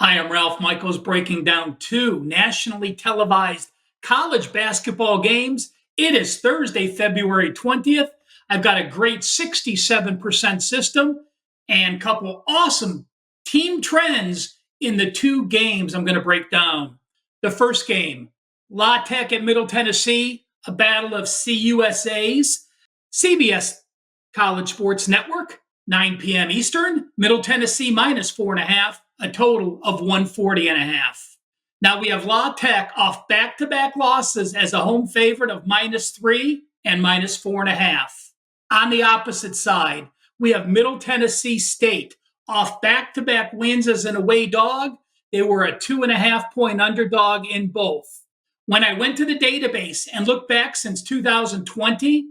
Hi, I'm Ralph Michaels breaking down two nationally televised college basketball games. It is Thursday, February 20th. I've got a great 67% system and a couple awesome team trends in the two games I'm going to break down. The first game, La Tech at Middle Tennessee, a battle of CUSAs. CBS College Sports Network, 9 p.m. Eastern, Middle Tennessee minus 4.5, a total of 140.5. Now we have La Tech off back-to-back losses as a home favorite of -3 and -4.5. On the opposite side, we have Middle Tennessee State off back-to-back wins as an away dog. They were a 2.5-point underdog in both. When I went to the database and looked back since 2020,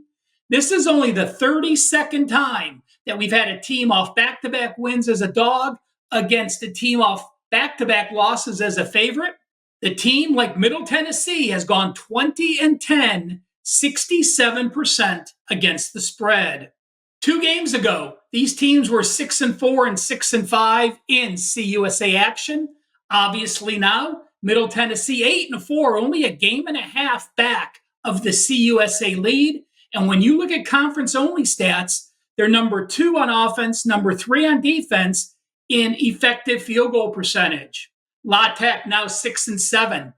this is only the 32nd time that we've had a team off back-to-back wins as a dog against a team off back-to-back losses as a favorite. The team, like Middle Tennessee, has gone 20-10, 67% against the spread. 2 games ago, these teams were 6-4 and 6-5 in CUSA action. Obviously now, Middle Tennessee 8-4, only a game and a half back of the CUSA lead. And when you look at conference-only stats, they're number 2 on offense, number 3 on defense in effective field goal percentage. La Tech now 6-7.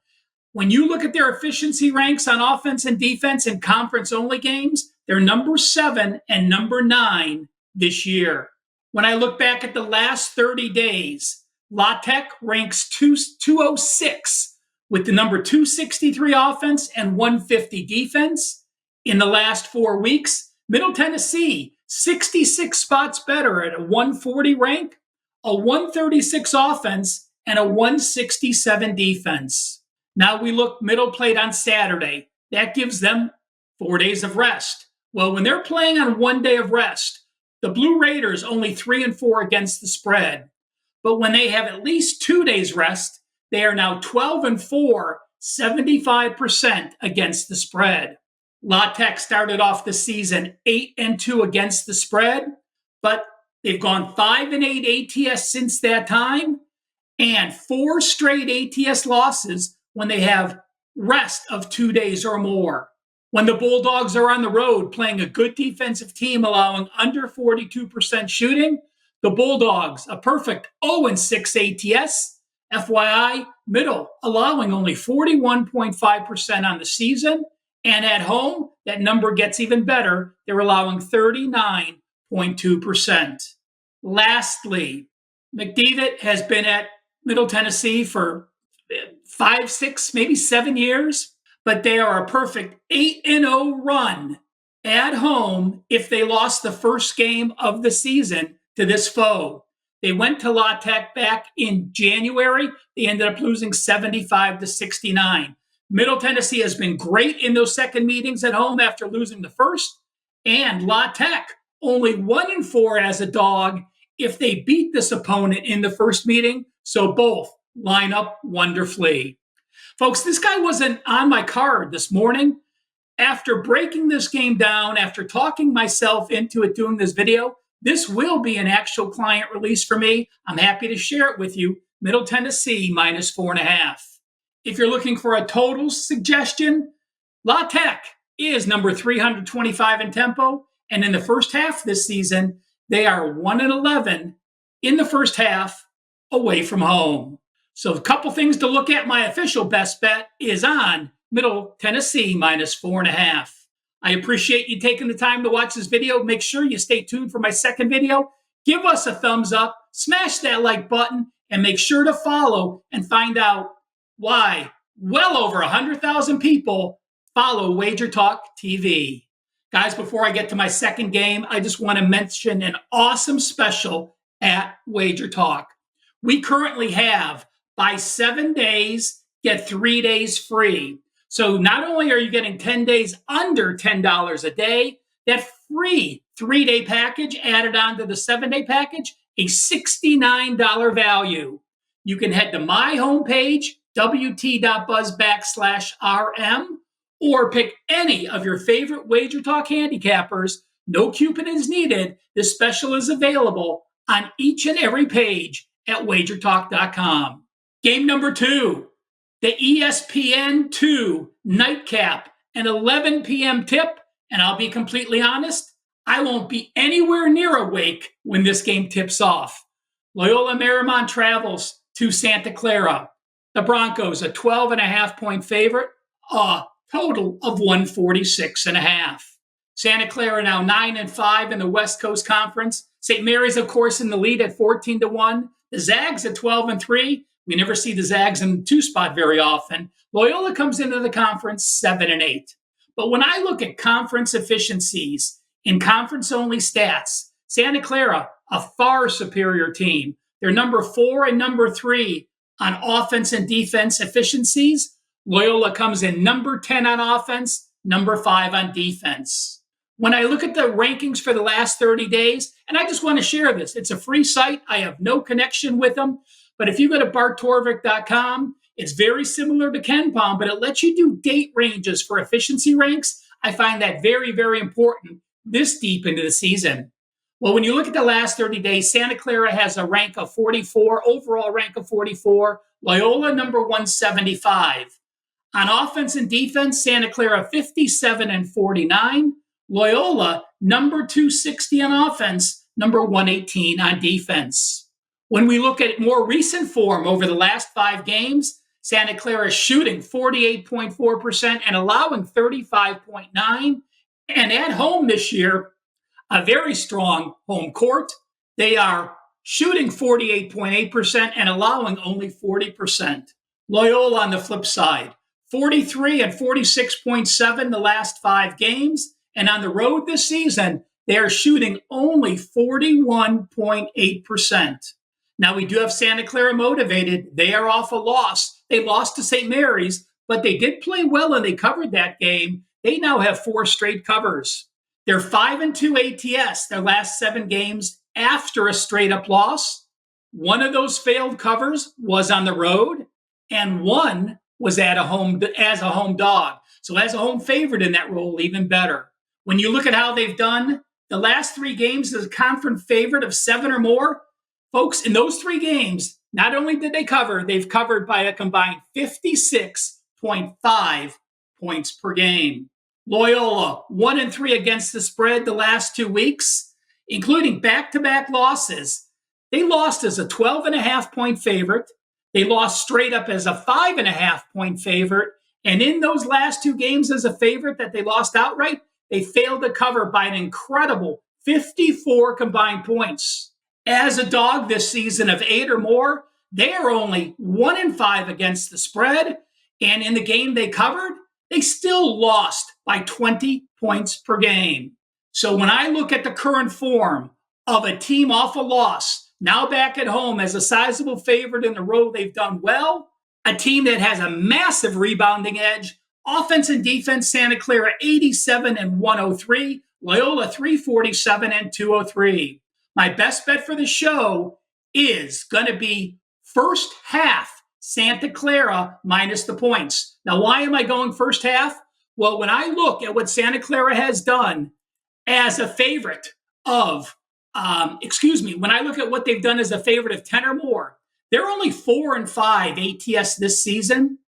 When you look at their efficiency ranks on offense and defense in conference-only games, they're number 7 and number 9 this year. When I look back at the last 30 days, La Tech ranks 206 with the number 263 offense and 150 defense. In the last 4 weeks, Middle Tennessee, 66 spots better at a 140 rank, a 136 offense, and a 167 defense. Now we look, Middle played on Saturday. That gives them 4 days of rest. Well, when they're playing on 1 day of rest, the Blue Raiders only 3-4 against the spread. But when they have at least 2 days rest, they are now 12-4, 75% against the spread. La Tech started off the season 8-2 against the spread, but they've gone 5-8 ATS since that time, and 4 straight ATS losses when they have rest of 2 days or more. When the Bulldogs are on the road playing a good defensive team allowing under 42% shooting, the Bulldogs, a perfect 0-6 ATS. FYI, Middle allowing only 41.5% on the season. And at home, that number gets even better. They're allowing 39.2%. Lastly, McDavid has been at Middle Tennessee for 5, 6, maybe 7 years, but they are a perfect 8-0 run at home if they lost the first game of the season to this foe. They went to La Tech back in January. They ended up losing 75-69. Middle Tennessee has been great in those second meetings at home after losing the first. And La Tech, only 1-4 as a dog if they beat this opponent in the first meeting. So both line up wonderfully. Folks, this guy wasn't on my card this morning. After breaking this game down, after talking myself into it doing this video, this will be an actual client release for me. I'm happy to share it with you. Middle Tennessee -4.5. If you're looking for a total suggestion, La Tech is number 325 in tempo. And in the first half this season, they are 1-11 in the first half away from home. So a couple things to look at. My official best bet is on Middle Tennessee -4.5. I appreciate you taking the time to watch this video. Make sure you stay tuned for my second video. Give us a thumbs up, smash that like button, and make sure to follow and find out why well over 100,000 people follow WagerTalk TV. Guys, before I get to my second game, I just want to mention an awesome special at WagerTalk. We currently have buy 7 days, get 3 days free. So not only are you getting 10 days under $10 a day, that free 3-day package added on to the 7-day package, a $69 value. You can head to my homepage, wt.buzz/RM, or pick any of your favorite WagerTalk handicappers. No coupon is needed. This special is available on each and every page at WagerTalk.com. Game number 2, the ESPN2 nightcap, an 11 p.m. tip, and I'll be completely honest, I won't be anywhere near awake when this game tips off. Loyola Marymount travels to Santa Clara. The Broncos, a 12.5-point favorite, a total of 146.5. Santa Clara now 9-5 in the West Coast Conference. St. Mary's, of course, in the lead at 14-1. The Zags at 12-3. We never see the Zags in the 2 spot very often. Loyola comes into the conference 7-8. But when I look at conference efficiencies in conference-only stats, Santa Clara, a far superior team. They're number 4 and number 3 on offense and defense efficiencies. Loyola comes in number 10 on offense, number 5 on defense. When I look at the rankings for the last 30 days, and I just want to share this, it's a free site. I have no connection with them. But if you go to barttorvik.com, it's very similar to KenPom, but it lets you do date ranges for efficiency ranks. I find that very, very important this deep into the season. Well, when you look at the last 30 days, Santa Clara has a rank of 44, overall rank of 44. Loyola, number 175. On offense and defense, Santa Clara 57-49. Loyola, number 260 on offense, number 118 on defense. When we look at more recent form over the last 5 games, Santa Clara is shooting 48.4% and allowing 35.9%. And at home this year, a very strong home court. They are shooting 48.8% and allowing only 40%. Loyola on the flip side, 43 and 46.7 the last 5 games. And on the road this season, they are shooting only 41.8%. Now, we do have Santa Clara motivated. They are off a loss. They lost to St. Mary's, but they did play well and they covered that game. They now have 4 straight covers. They're 5-2 ATS, their last 7 games after a straight-up loss. One of those failed covers was on the road, and one was as a home dog. So as a home favorite in that role, even better. When you look at how they've done, the last 3 games as a conference favorite of 7 or more, folks, in those 3 games, not only did they cover, they've covered by a combined 56.5 points per game. Loyola, 1-3 against the spread the last 2 weeks, including back-to-back losses. They lost as a 12.5-point favorite. They lost straight up as a 5.5-point favorite. And in those last 2 games as a favorite that they lost outright, they failed to cover by an incredible 54 combined points. As a dog this season of 8 or more, they are only 1-5 against the spread. And in the game they covered, they still lost by 20 points per game. So when I look at the current form of a team off a loss, now back at home as a sizable favorite in the road, they've done well. A team that has a massive rebounding edge. Offense and defense, Santa Clara 87-103. Loyola 347-203. My best bet for the show is going to be first half Santa Clara minus the points. Now, why am I going first half? Well, when I look at what Santa Clara has done as a favorite of, when I look at what they've done as a favorite of 10 or more, they're only 4-5 ATS this season.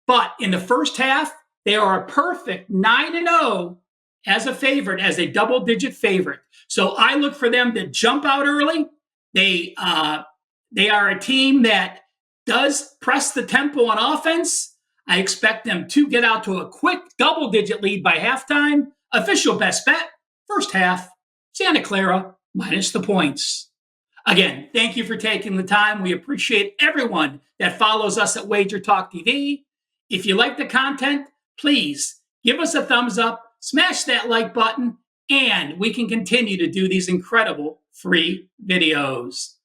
But in the first half, they are a perfect 9-0 as a favorite, as a double-digit favorite. So I look for them to jump out early. They are a team that does press the tempo on offense. I expect them to get out to a quick double-digit lead by halftime. Official best bet, first half, Santa Clara minus the points. Again, thank you for taking the time. We appreciate everyone that follows us at WagerTalk TV. If you like the content, please give us a thumbs up, smash that like button, and we can continue to do these incredible free videos.